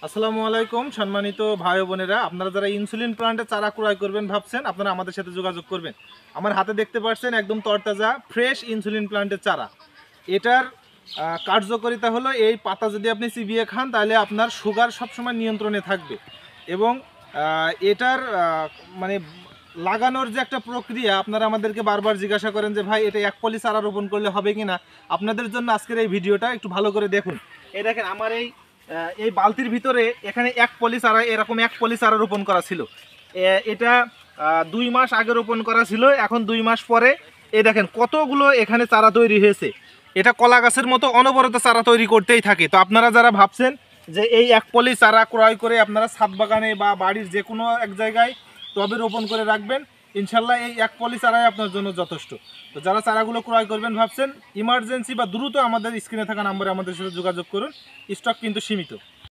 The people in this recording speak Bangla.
আসসালামু আলাইকুম সম্মানিত ভাই ও বোনেরা, আপনারা যারা ইনসুলিন প্লান্টে চারা ক্রয় করবেন ভাবছেন, আপনারা আমাদের সাথে যোগাযোগ করবেন। আমার হাতে দেখতে পাচ্ছেন একদম তরতাজা ফ্রেশ ইনসুলিন প্লান্টের চারা। এটার কার্যকারিতা হলো, এই পাতা যদি আপনি চিবিয়ে খান তাহলে আপনার সুগার সবসময় নিয়ন্ত্রণে থাকবে। এবং এটার মানে লাগানোর যে একটা প্রক্রিয়া, আপনারা আমাদেরকে বারবার জিজ্ঞাসা করেন যে ভাই এটা এক পলি চারা রোপণ করলে হবে কি না। আপনাদের জন্য আজকের এই ভিডিওটা একটু ভালো করে দেখুন। এই দেখেন আমার এই বালতির ভিতরে এখানে এক পলি চারা, এরকম এক পলি চারা রোপণ করা ছিল। এটা 2 মাস আগে রোপণ করা ছিল, এখন 2 মাস পরে এই দেখেন কতগুলো এখানে চারা তৈরি হয়েছে। এটা কলা গাছের মতো অনবরত চারা তৈরি করতেই থাকে। তো আপনারা যারা ভাবছেন যে এই এক পলি চারা ক্রয় করে আপনারা ছাদ বাগানে বা বাড়ির যে কোনো এক জায়গায় টবে রোপণ করে রাখবেন, ইনশাল্লাহ এই এক পলি চারাই আপনার জন্য যথেষ্ট। তো যারা চারাগুলো ক্রয় করবেন ভাবছেন, ইমার্জেন্সি বা দ্রুত আমাদের স্ক্রিনে থাকা নম্বরে আমাদের সাথে যোগাযোগ করুন। স্টক কিন্তু সীমিত।